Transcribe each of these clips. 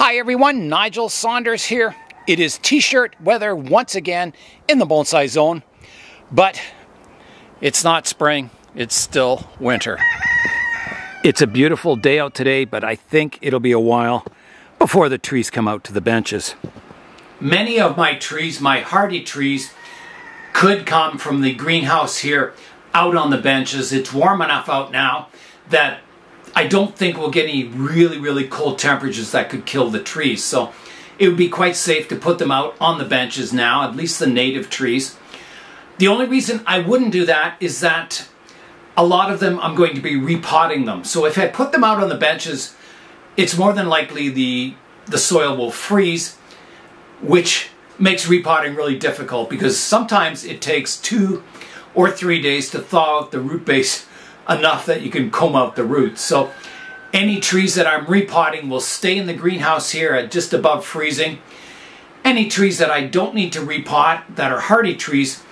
Hi everyone, Nigel Saunders here. It is t-shirt weather once again in the Bonsai zone, but it's not spring, it's still winter. It's a beautiful day out today, but I think it'll be a while before the trees come out to the benches. Many of my trees, my hardy trees, could come from the greenhouse here out on the benches. It's warm enough out now that I don't think we'll get any really cold temperatures that could kill the trees. So it would be quite safe to put them out on the benches now, at least the native trees. The only reason I wouldn't do that is that a lot of them I'm going to be repotting them. So if I put them out on the benches, it's more than likely the soil will freeze, which makes repotting really difficult because sometimes it takes 2 or 3 days to thaw out the root base enough that you can comb out the roots. So any trees that I'm repotting will stay in the greenhouse here at just above freezing. Any trees that I don't need to repot, that are hardy trees,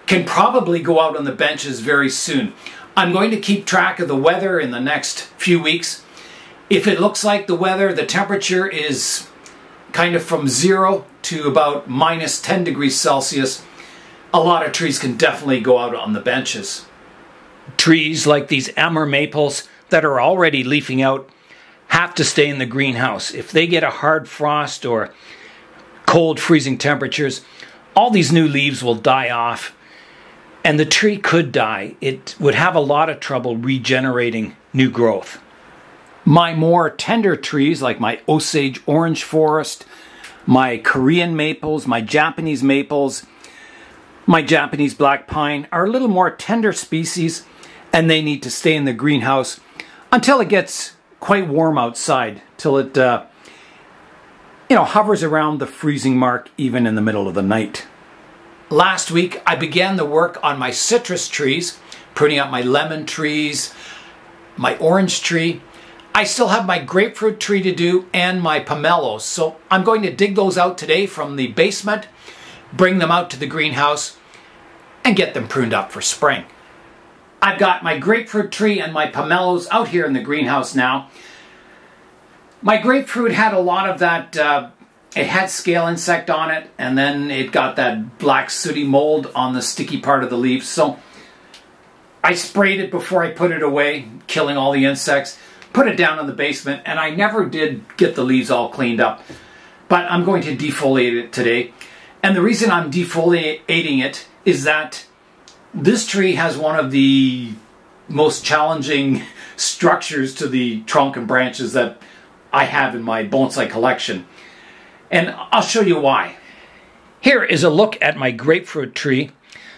can probably go out on the benches very soon. I'm going to keep track of the weather in the next few weeks. If it looks like the temperature is kind of from 0 to about minus 10 degrees Celsius, a lot of trees can definitely go out on the benches. Trees like these Amur maples that are already leafing out have to stay in the greenhouse. If they get a hard frost or cold freezing temperatures, all these new leaves will die off and the tree could die. It would have a lot of trouble regenerating new growth. My more tender trees like my Osage orange forest, my Korean maples, my Japanese maples, my Japanese black pine are a little more tender species, and they need to stay in the greenhouse until it gets quite warm outside, till it hovers around the freezing mark even in the middle of the night. Last week I began the work on my citrus trees, pruning out my lemon trees, my orange tree. I still have my grapefruit tree to do and my pomelos, so I'm going to dig those out today from the basement, bring them out to the greenhouse, and get them pruned up for spring. I've got my grapefruit tree and my pomelos out here in the greenhouse now. My grapefruit had a lot of that, it had scale insect on it, and then it got that black sooty mold on the sticky part of the leaves. So I sprayed it before I put it away, killing all the insects, put it down in the basement, and I never did get the leaves all cleaned up. But I'm going to defoliate it today. And the reason I'm defoliating it is that this tree has one of the most challenging structures to the trunk and branches that I have in my bonsai collection. And I'll show you why. Here is a look at my grapefruit tree.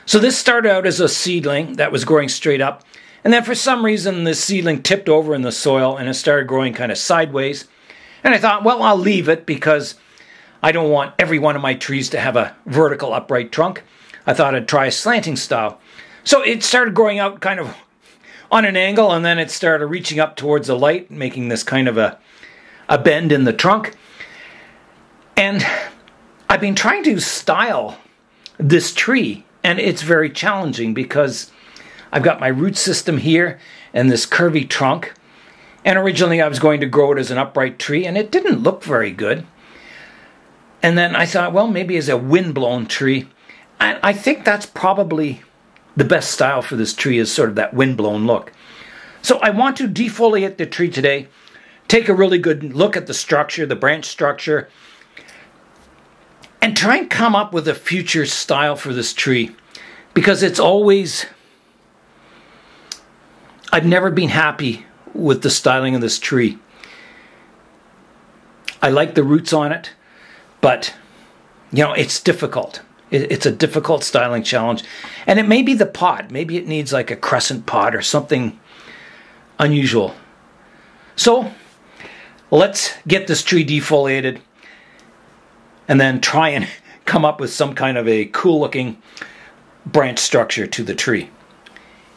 So this started out as a seedling that was growing straight up. And then for some reason this seedling tipped over in the soil and it started growing kind of sideways. And I thought, well, I'll leave it because I don't want every one of my trees to have a vertical upright trunk. I thought I'd try a slanting style. So it started growing out kind of on an angle, and then it started reaching up towards the light, making this kind of a bend in the trunk. And I've been trying to style this tree, and it's very challenging because I've got my root system here and this curvy trunk. And originally I was going to grow it as an upright tree, and it didn't look very good. And then I thought, well, maybe as a wind-blown tree. And I think that's probably the best style for this tree, is sort of that wind-blown look. So I want to defoliate the tree today, take a really good look at the structure, the branch structure, and try and come up with a future style for this tree. Because it's always, I've never been happy with the styling of this tree. I like the roots on it, but it's difficult. It's a difficult styling challenge. And it may be the pot. Maybe it needs like a crescent pot or something unusual. So let's get this tree defoliated and then try and come up with some kind of a cool looking branch structure to the tree.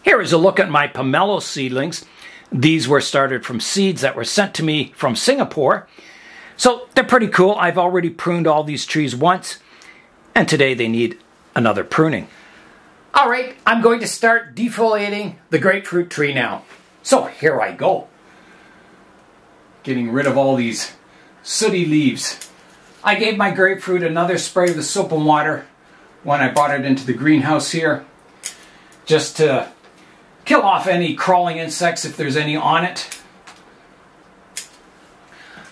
Here is a look at my pomelo seedlings. These were started from seeds that were sent to me from Singapore. So they're pretty cool. I've already pruned all these trees once, and today they need another pruning. All right, I'm going to start defoliating the grapefruit tree now. So here I go. Getting rid of all these sooty leaves. I gave my grapefruit another spray with soap and water when I brought it into the greenhouse here, just to kill off any crawling insects if there's any on it.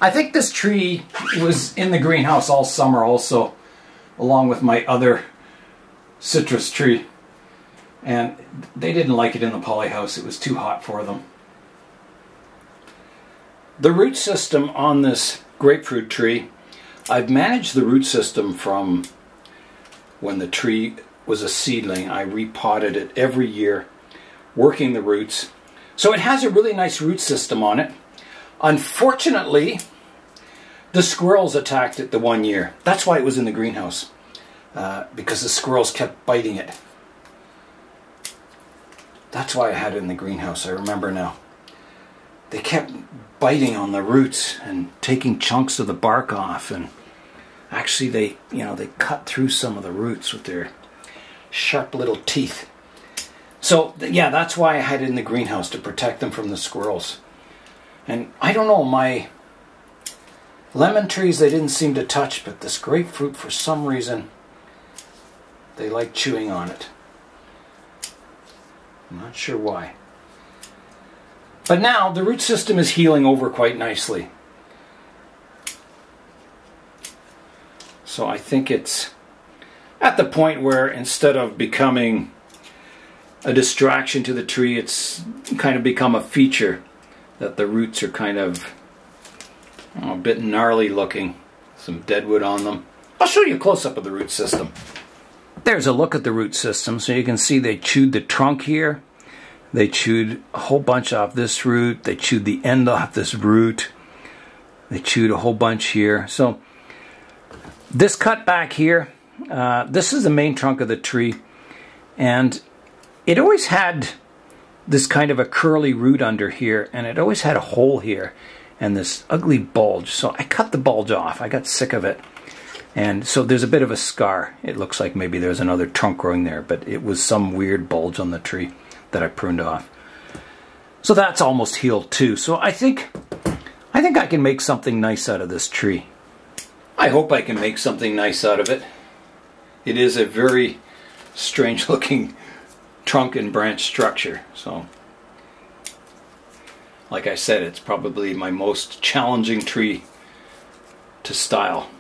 I think this tree was in the greenhouse all summer also, along with my other citrus tree. And they didn't like it in the polyhouse. It was too hot for them. The root system on this grapefruit tree, I've managed the root system from when the tree was a seedling. I repotted it every year, working the roots. So it has a really nice root system on it. Unfortunately, the squirrels attacked it the one year. That's why it was in the greenhouse, because the squirrels kept biting it. That's why I had it in the greenhouse, I remember now. They kept biting on the roots and taking chunks of the bark off, and actually they cut through some of the roots with their sharp little teeth. So yeah, that's why I had it in the greenhouse, to protect them from the squirrels. And I don't know, my lemon trees they didn't seem to touch, but this grapefruit, for some reason, they like chewing on it. I'm not sure why. But now the root system is healing over quite nicely. So I think it's at the point where instead of becoming a distraction to the tree, it's kind of become a feature, that the roots are kind of a bit gnarly looking. Some deadwood on them. I'll show you a close-up of the root system. There's a look at the root system. So you can see they chewed the trunk here. They chewed a whole bunch off this root. They chewed the end off this root. They chewed a whole bunch here. So this cut back here, this is the main trunk of the tree. And it always had this kind of a curly root under here. And it always had a hole here and this ugly bulge. So I cut the bulge off. I got sick of it. And so there's a bit of a scar. It looks like maybe there's another trunk growing there, but it was some weird bulge on the tree that I pruned off. So that's almost healed too. So I think I can make something nice out of this tree. I hope I can make something nice out of it. It is a very strange looking trunk and branch structure. So like I said, it's probably my most challenging tree to style.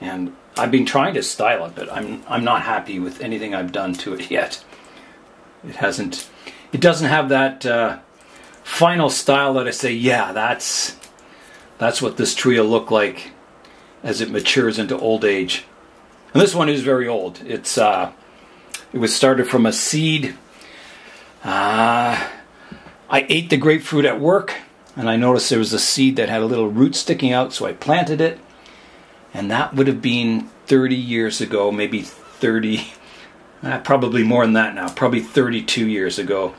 And I've been trying to style it, but I'm not happy with anything I've done to it yet. It doesn't have that final style that I say, yeah, that's what this tree will look like as it matures into old age. And this one is very old. It was started from a seed. I ate the grapefruit at work, and I noticed there was a seed that had a little root sticking out, so I planted it. And that would have been 30 years ago, maybe 30, probably more than that now, probably 32 years ago.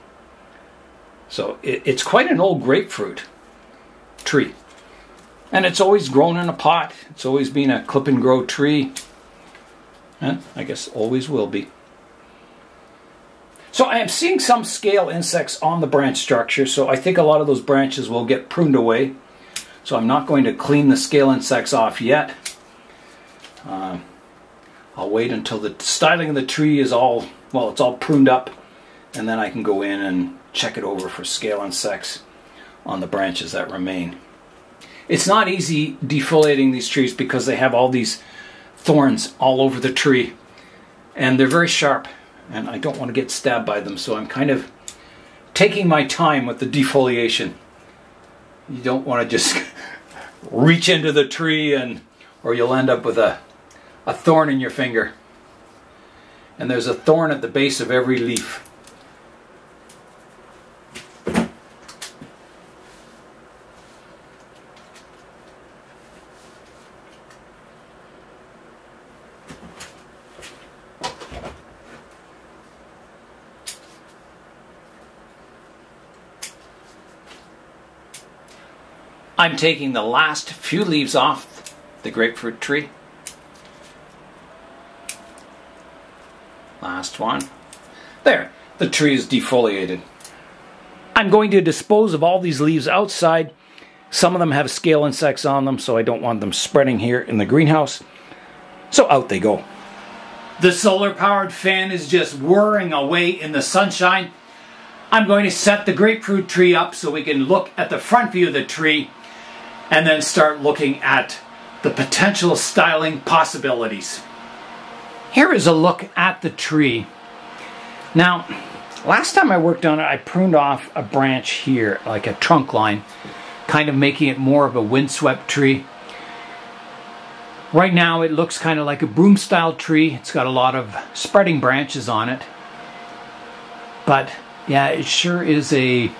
So it's quite an old grapefruit tree. And it's always grown in a pot. It's always been a clip and grow tree. And I guess always will be. So I am seeing some scale insects on the branch structure, so I think a lot of those branches will get pruned away. So I'm not going to clean the scale insects off yet. I'll wait until the styling of the tree is all pruned up, and then I can go in and check it over for scale insects on the branches that remain. It's not easy defoliating these trees because they have all these thorns all over the tree, and they're very sharp, and I don't want to get stabbed by them, so I'm kind of taking my time with the defoliation. You don't want to just reach into the tree or you'll end up with a thorn in your finger. And there's a thorn at the base of every leaf. I'm taking the last few leaves off the grapefruit tree. Last one. There, the tree is defoliated. I'm going to dispose of all these leaves outside Some of them have scale insects on them, so I don't want them spreading here in the greenhouse. So out they go. The solar-powered fan is just whirring away in the sunshine. I'm going to set the grapefruit tree up so we can look at the front view of the tree and then start looking at the potential styling possibilities. Here is a look at the tree. Now, last time I worked on it, I pruned off a branch here, like a trunk line, kind of making it more of a windswept tree. Right now it looks kind of like a broom-style tree. It's got a lot of spreading branches on it. But yeah, it sure is a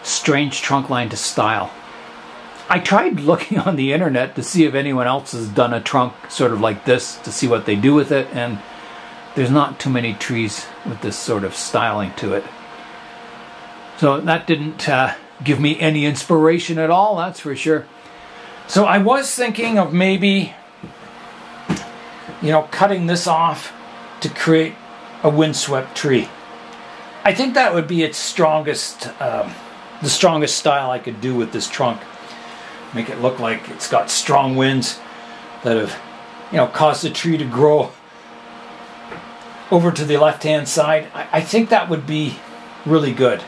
strange trunk line to style. I tried looking on the internet to see if anyone else has done a trunk sort of like this to see what they do with it, and there's not too many trees with this sort of styling to it. So that didn't give me any inspiration at all, that's for sure. So I was thinking of maybe, cutting this off to create a windswept tree. I think that would be its strongest, the strongest style I could do with this trunk. Make it look like it's got strong winds that have, caused the tree to grow over to the left-hand side. I think that would be really good.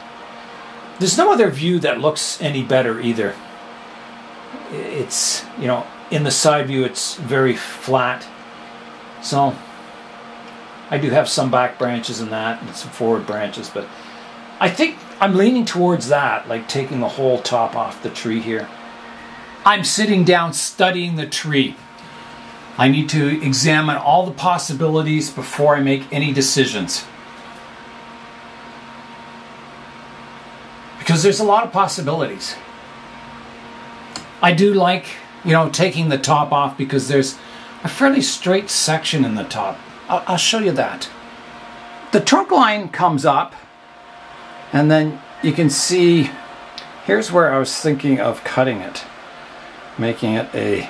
There's no other view that looks any better either. It's, in the side view it's very flat. So I do have some back branches in that and some forward branches, but I think I'm leaning towards that, like taking the whole top off the tree here. I'm sitting down studying the tree. I need to examine all the possibilities before I make any decisions. Because there's a lot of possibilities. I do like, taking the top off because there's a fairly straight section in the top. I'll show you that. The trunk line comes up, and then you can see, here's where I was thinking of cutting it. Making it a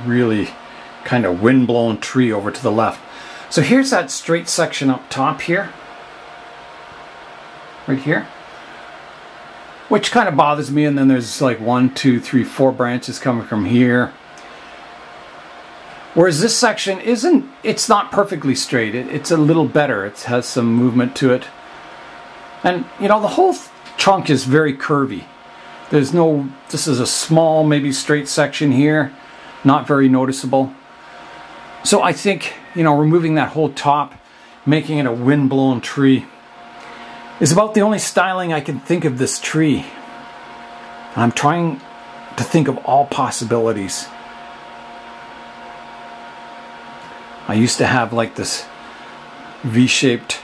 really kind of wind-blown tree over to the left. So here's that straight section up top here. Right here. Which kind of bothers me, and then there's like 1, 2, 3, 4 branches coming from here. Whereas this section it's not perfectly straight. It's a little better. It has some movement to it. And the whole trunk is very curvy. This is a small, maybe straight section here, not very noticeable. So I think, removing that whole top, making it a wind-blown tree, is about the only styling I can think of this tree. I'm trying to think of all possibilities. I used to have like this V-shaped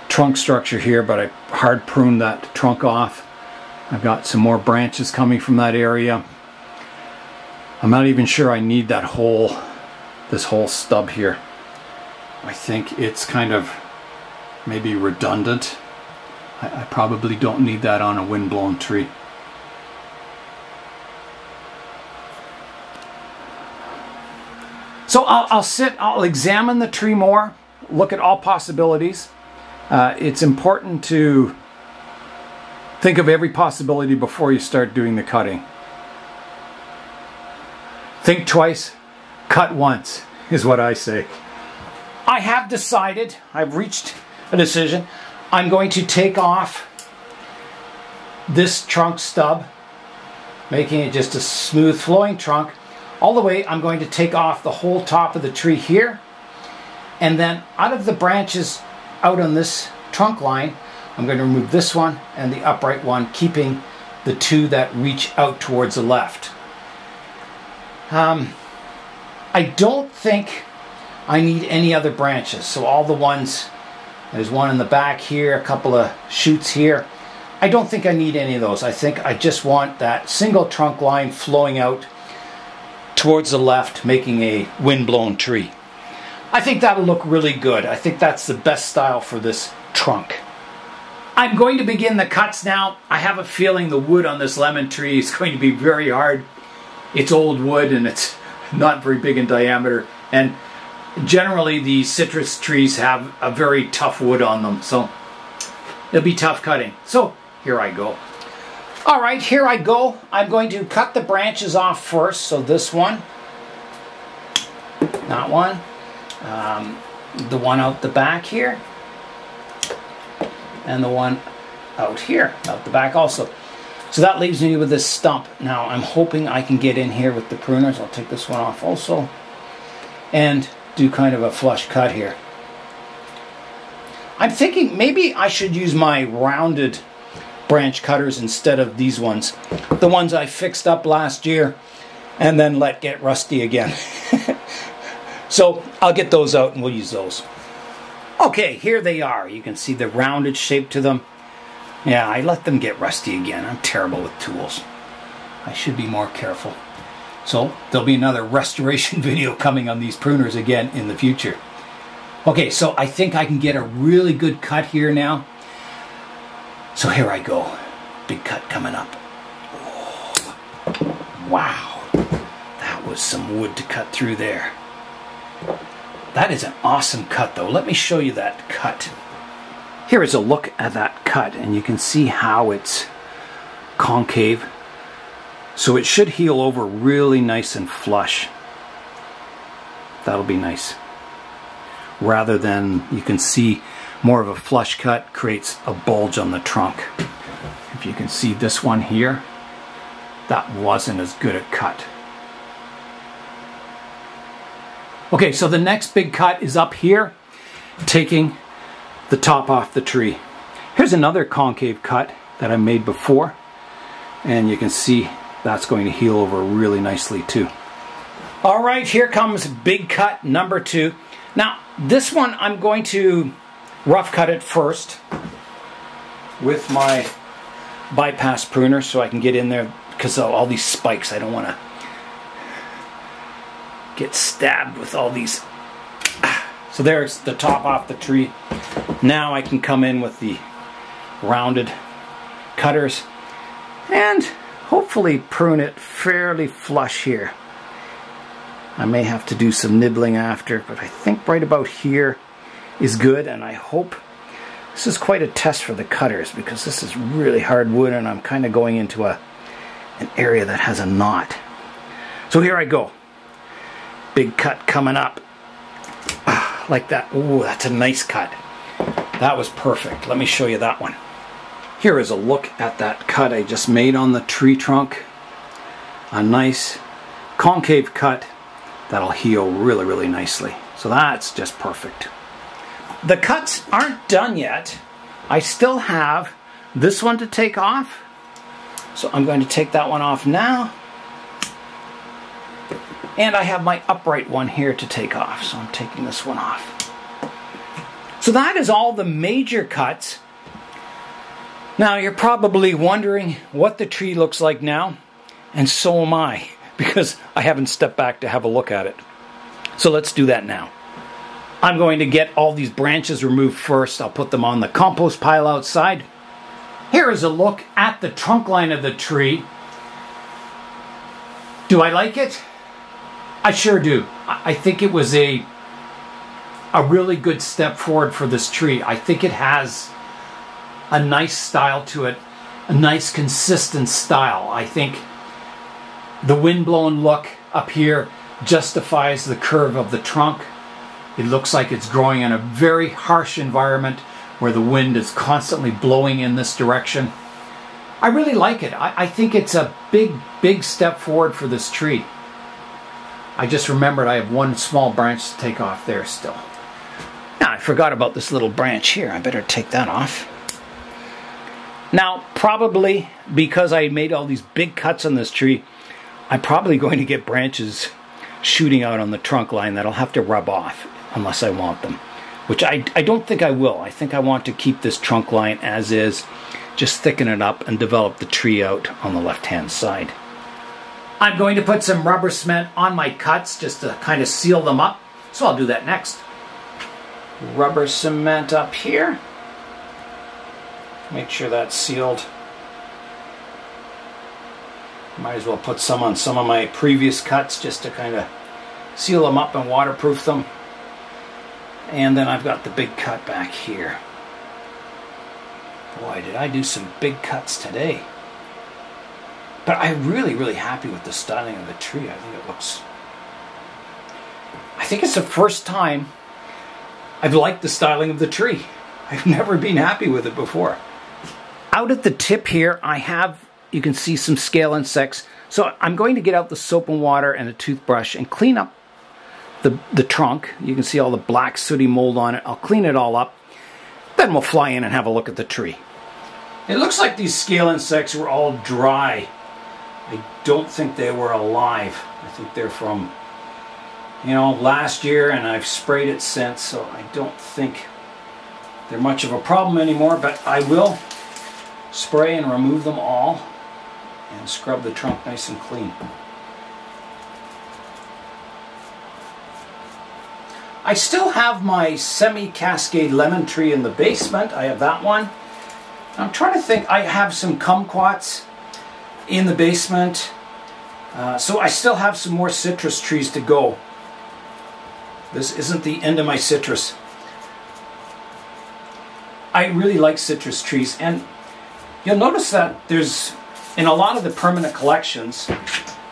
trunk structure here, but I hard pruned that trunk off. I've got some more branches coming from that area. I'm not even sure I need this whole stub here. I think it's kind of maybe redundant. I probably don't need that on a wind-blown tree. So I'll examine the tree more, look at all possibilities. It's important to think of every possibility before you start doing the cutting. Think twice, cut once, is what I say. I have decided, I've reached a decision. I'm going to take off this trunk stub, making it just a smooth flowing trunk. All the way, I'm going to take off the whole top of the tree here. And then out of the branches out on this trunk line, I'm going to remove this one and the upright one, keeping the two that reach out towards the left. I don't think I need any other branches. So all the ones, there's one in the back here, a couple of shoots here. I don't think I need any of those. I think I just want that single trunk line flowing out towards the left, making a wind-blown tree. I think that'll look really good. I think that's the best style for this trunk. I'm going to begin the cuts now. I have a feeling the wood on this lemon tree is going to be very hard. It's old wood and it's not very big in diameter. And generally the citrus trees have a very tough wood on them. So it'll be tough cutting. So here I go. All right, here I go. I'm going to cut the branches off first. So this one, that one, the one out the back here, and the one out here, out the back also. So that leaves me with this stump. Now I'm hoping I can get in here with the pruners. I'll take this one off also and do kind of a flush cut here. I'm thinking maybe I should use my rounded branch cutters instead of these ones. The ones I fixed up last year and then let get rusty again. So I'll get those out and we'll use those. Okay, here they are. You can see the rounded shape to them. Yeah, I let them get rusty again. I'm terrible with tools. I should be more careful. So there'll be another restoration video coming on these pruners again in the future. Okay, so I think I can get a really good cut here now. So here I go. Big cut coming up. Oh, wow. That was some wood to cut through there. That is an awesome cut though. Let me show you that cut. Here is a look at that cut, and you can see how it's concave. So it should heal over really nice and flush. That'll be nice. Rather than, you can see more of a flush cut creates a bulge on the trunk. If you can see this one here, that wasn't as good a cut. Okay, so the next big cut is up here, taking the top off the tree. Here's another concave cut that I made before, and you can see that's going to heal over really nicely too. All right, here comes big cut number 2. Now, this one I'm going to rough cut it first with my bypass pruner so I can get in there because of all these spikes. I don't want to get stabbed with all these. So there's the top off the tree. Now I can come in with the rounded cutters and hopefully prune it fairly flush here. I may have to do some nibbling after, but I think right about here is good, and I hope this is quite a test for the cutters because this is really hard wood and I'm kind of going into an area that has a knot. So here I go. Big cut coming up. Like that. Ooh, that's a nice cut. That was perfect. Let me show you that one. Here is a look at that cut I just made on the tree trunk. A nice concave cut that'll heal really, really nicely. So that's just perfect. The cuts aren't done yet. I still have this one to take off. So I'm going to take that one off now. And I have my upright one here to take off. So I'm taking this one off. So that is all the major cuts. Now you're probably wondering what the tree looks like now. And so am I, because I haven't stepped back to have a look at it. So let's do that now. I'm going to get all these branches removed first. I'll put them on the compost pile outside. Here is a look at the trunk line of the tree. Do I like it? I sure do. I think it was a really good step forward for this tree. I think it has a nice style to it, a nice consistent style. I think the windblown look up here justifies the curve of the trunk. It looks like it's growing in a very harsh environment where the wind is constantly blowing in this direction. I really like it. I think it's a big, big step forward for this tree. I just remembered I have one small branch to take off there still. Now, I forgot about this little branch here. I better take that off. Now, probably because I made all these big cuts on this tree, I'm probably going to get branches shooting out on the trunk line that I'll have to rub off unless I want them, which I don't think I will. I think I want to keep this trunk line as is, just thicken it up and develop the tree out on the left-hand side. I'm going to put some rubber cement on my cuts just to kind of seal them up, so I'll do that next. Rubber cement up here. Make sure that's sealed. Might as well put some on some of my previous cuts just to kind of seal them up and waterproof them. And then I've got the big cut back here. Boy, did I do some big cuts today. But I'm really, really happy with the styling of the tree. I think it looks... I think it's the first time I've liked the styling of the tree. I've never been happy with it before. Out at the tip here, I have, you can see some scale insects. So I'm going to get out the soap and water and a toothbrush and clean up the trunk. You can see all the black sooty mold on it. I'll clean it all up. Then we'll fly in and have a look at the tree. It looks like these scale insects were all dry. I don't think they were alive. I think they're from, you know, last year, and I've sprayed it since, so I don't think they're much of a problem anymore, but I will spray and remove them all and scrub the trunk nice and clean. I still have my semi-cascade lemon tree in the basement. I have that one. I'm trying to think, I have some kumquats in the basement. So I still have some more citrus trees to go. This isn't the end of my citrus. I really like citrus trees, and you'll notice that there's, in a lot of the permanent collections,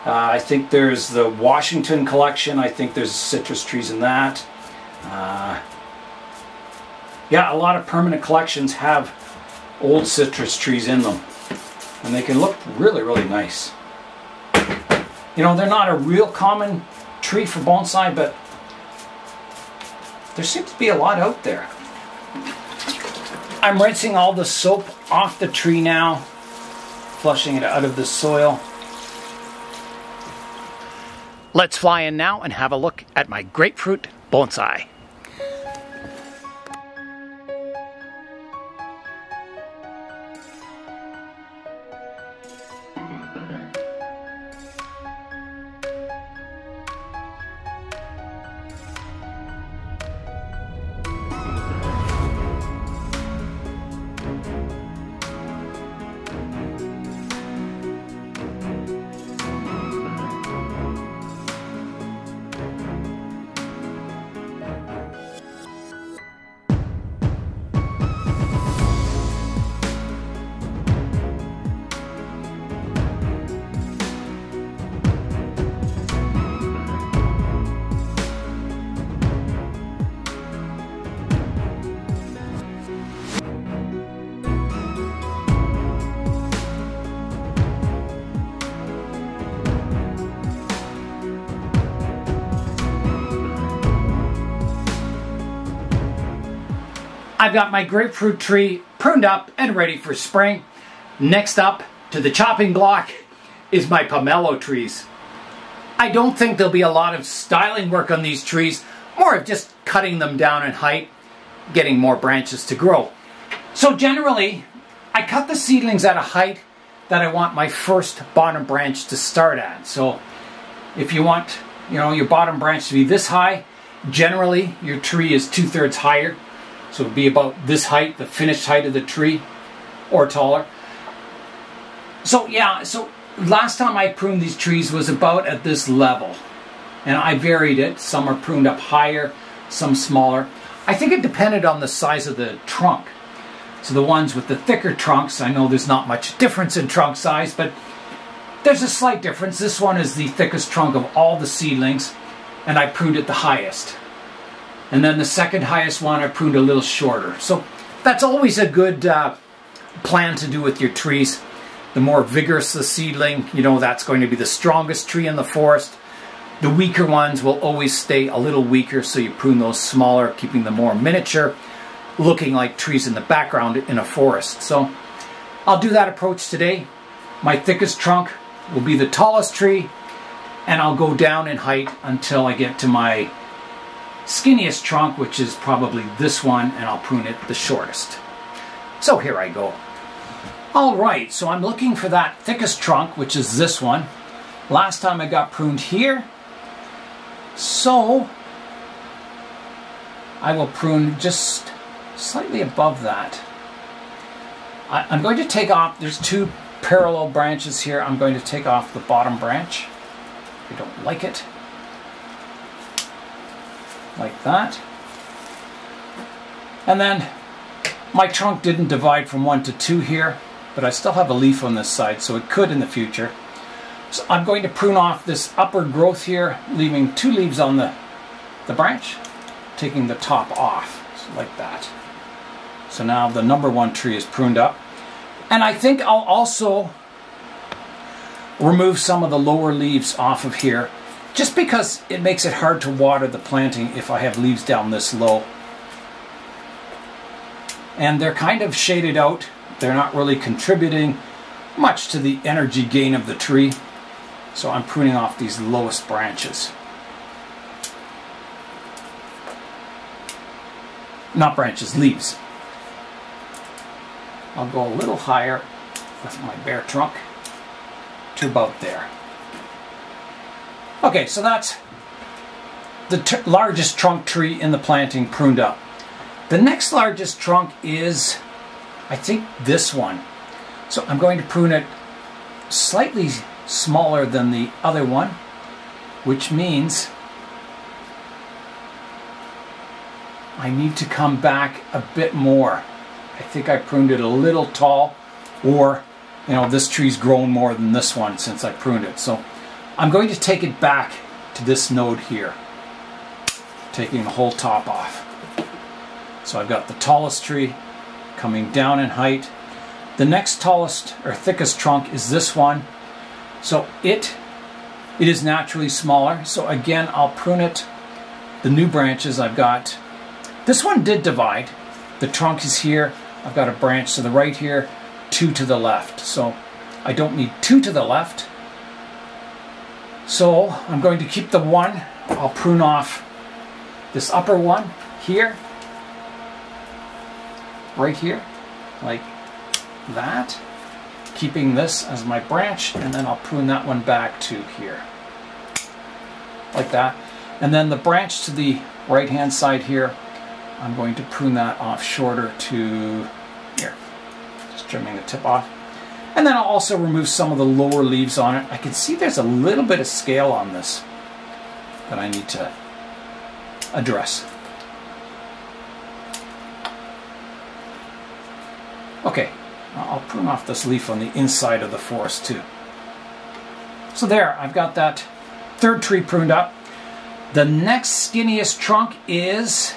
I think there's the Washington collection, I think there's citrus trees in that. Yeah, a lot of permanent collections have old citrus trees in them, and they can look really, really nice. You know, they're not a real common tree for bonsai, but there seems to be a lot out there. I'm rinsing all the soap off the tree now, flushing it out of the soil. Let's fly in now and have a look at my grapefruit bonsai. I've got my grapefruit tree pruned up and ready for spring. Next up to the chopping block is my pomelo trees. I don't think there'll be a lot of styling work on these trees, more of just cutting them down in height, getting more branches to grow. So generally, I cut the seedlings at a height that I want my first bottom branch to start at. So if you want, you know, your bottom branch to be this high, generally your tree is 2/3 higher. So it'll be about this height, the finished height of the tree, or taller. So yeah, so last time I pruned these trees was about at this level. And I varied it. Some are pruned up higher, some smaller. I think it depended on the size of the trunk. So the ones with the thicker trunks, I know there's not much difference in trunk size, but there's a slight difference. This one is the thickest trunk of all the seedlings, and I pruned it the highest. And then the second highest one I pruned a little shorter. So that's always a good plan to do with your trees. The more vigorous the seedling, you know, that's going to be the strongest tree in the forest. The weaker ones will always stay a little weaker, so you prune those smaller, keeping them more miniature, looking like trees in the background in a forest. So I'll do that approach today. My thickest trunk will be the tallest tree, and I'll go down in height until I get to my skinniest trunk, which is probably this one, and I'll prune it the shortest. So here I go. Alright, so I'm looking for that thickest trunk, which is this one. Last time I got pruned here, so I will prune just slightly above that. I'm going to take off, there's two parallel branches here. I'm going to take off the bottom branch. I don't like it. Like that. And then my trunk didn't divide from 1 to 2 here, but I still have a leaf on this side, so it could in the future. So I'm going to prune off this upper growth here, leaving 2 leaves on the branch, taking the top off, so like that. So now the number 1 tree is pruned up. And I think I'll also remove some of the lower leaves off of here, just because it makes it hard to water the planting if I have leaves down this low. And they're kind of shaded out. They're not really contributing much to the energy gain of the tree. So I'm pruning off these lowest branches. Not branches, leaves. I'll go a little higher with my bare trunk to about there. Okay, so that's the largest trunk tree in the planting pruned up. The next largest trunk is, I think, this one. So I'm going to prune it slightly smaller than the other one, which means I need to come back a bit more. I think I pruned it a little tall, or, you know, this tree's grown more than this one since I pruned it. So I'm going to take it back to this node here, taking the whole top off. So I've got the tallest tree coming down in height. The next tallest or thickest trunk is this one. So it is naturally smaller. So again, I'll prune it. The new branches I've got, this one did divide. The trunk is here. I've got a branch to the right here, 2 to the left. So I don't need 2 to the left. So I'm going to keep the 1. I'll prune off this upper one here, right here, like that, keeping this as my branch, and then I'll prune that one back to here, like that. And then the branch to the right hand side here, I'm going to prune that off shorter to here, just trimming the tip off. And then I'll also remove some of the lower leaves on it. I can see there's a little bit of scale on this that I need to address. Okay, I'll prune off this leaf on the inside of the forest too. So there, I've got that third tree pruned up. The next skinniest trunk is,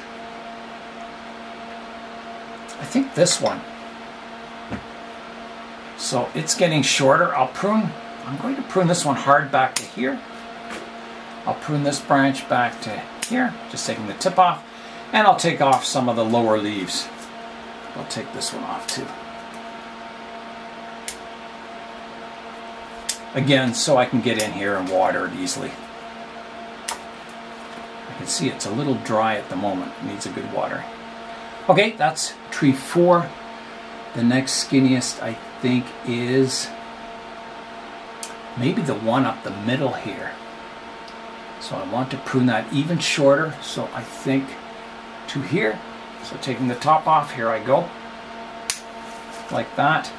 I think, this one. So it's getting shorter. I'm going to prune this one hard back to here. I'll prune this branch back to here, just taking the tip off, and I'll take off some of the lower leaves. I'll take this one off too. Again, so I can get in here and water it easily. I can see it's a little dry at the moment. It needs a good watering. Okay, that's tree 4. The next skinniest, I think, is maybe the one up the middle here. So I want to prune that even shorter, so I think to here. So taking the top off, here I go, like that.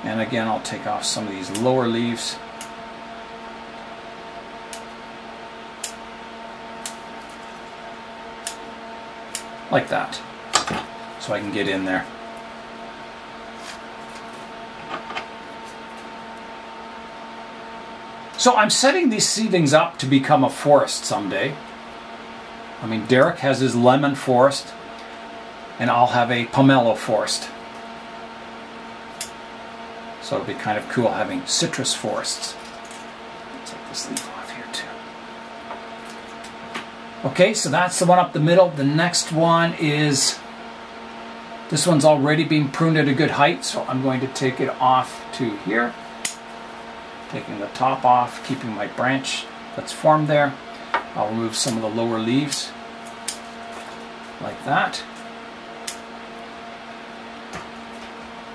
And again, I'll take off some of these lower leaves. Like that, so I can get in there. So I'm setting these seedlings up to become a forest someday. I mean, Derek has his lemon forest, and I'll have a pomelo forest. So it'll be kind of cool having citrus forests. I'll take this leaf off here too. Okay, so that's the one up the middle. The next one is, this one's already being pruned at a good height, so I'm going to take it off to here. Taking the top off, keeping my branch that's formed there. I'll remove some of the lower leaves, like that.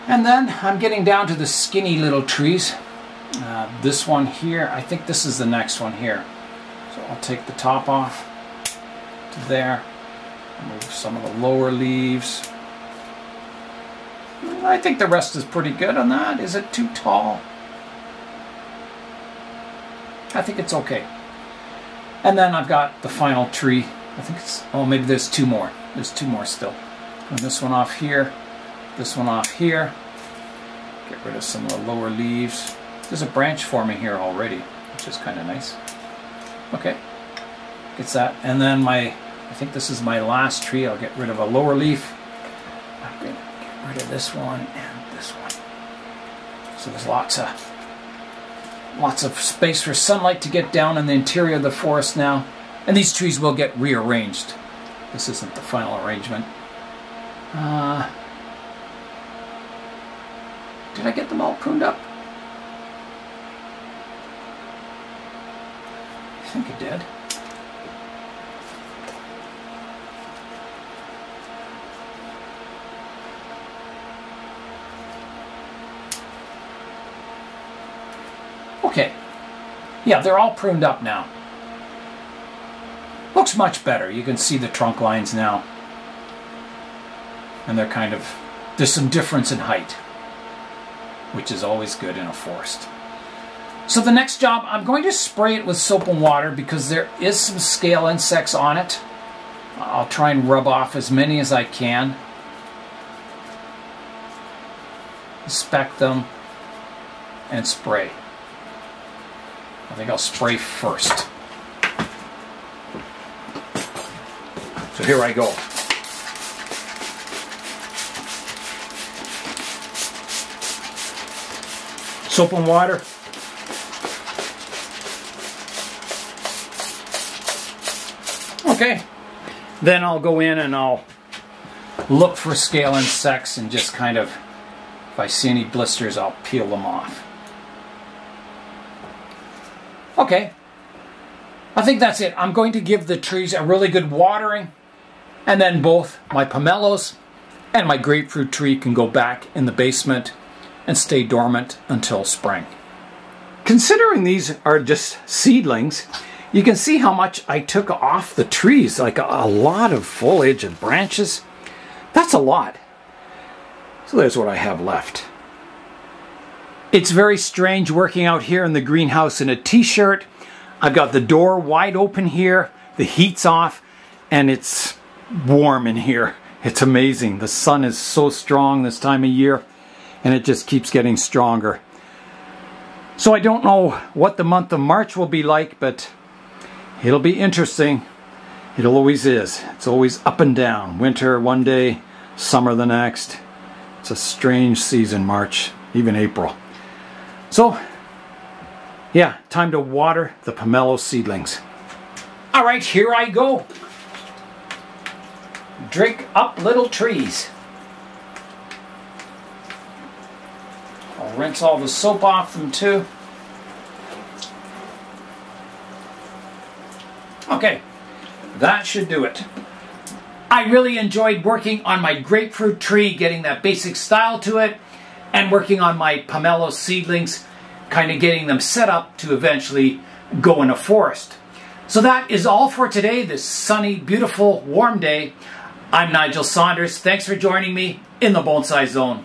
And then I'm getting down to the skinny little trees. This one here, I think this is the next one here. So I'll take the top off to there, remove some of the lower leaves. I think the rest is pretty good on that. Is it too tall? I think it's okay. And then I've got the final tree. I think it's, oh, maybe there's 2 more. There's 2 more still. And this one off here, this one off here. Get rid of some of the lower leaves. There's a branch forming here already, which is kind of nice. Okay, gets that. And then I think this is my last tree. I'll get rid of a lower leaf. I'm going to get rid of this one and this one. So there's lots of space for sunlight to get down in the interior of the forest now. And these trees will get rearranged. This isn't the final arrangement. Did I get them all pruned up? I think I did. Okay. Yeah, they're all pruned up now. Looks much better. You can see the trunk lines now. And they're there's some difference in height, which is always good in a forest. So the next job, I'm going to spray it with soap and water because there is some scale insects on it. I'll try and rub off as many as I can. Inspect them and spray. I think I'll spray first. So here I go. Soap and water. Okay. Then I'll go in and I'll look for scale insects and just if I see any blisters, I'll peel them off. Okay. I think that's it. I'm going to give the trees a really good watering, and then both my pomelos and my grapefruit tree can go back in the basement and stay dormant until spring. Considering these are just seedlings, you can see how much I took off the trees, like a lot of foliage and branches. That's a lot. So there's what I have left. It's very strange working out here in the greenhouse in a t-shirt. I've got the door wide open here, the heat's off, and it's warm in here. It's amazing. The sun is so strong this time of year, and it just keeps getting stronger. So I don't know what the month of March will be like, but it'll be interesting. It always is. It's always up and down. Winter one day, summer the next. It's a strange season, March, even April. So, yeah, time to water the pomelo seedlings. All right, here I go. Drink up, little trees. I'll rinse all the soap off them too. Okay, that should do it. I really enjoyed working on my grapefruit tree, getting that basic style to it, and working on my pomelo seedlings, getting them set up to eventually go in a forest. So that is all for today, this sunny, beautiful, warm day. I'm Nigel Saunders. Thanks for joining me in the Bonsai Zone.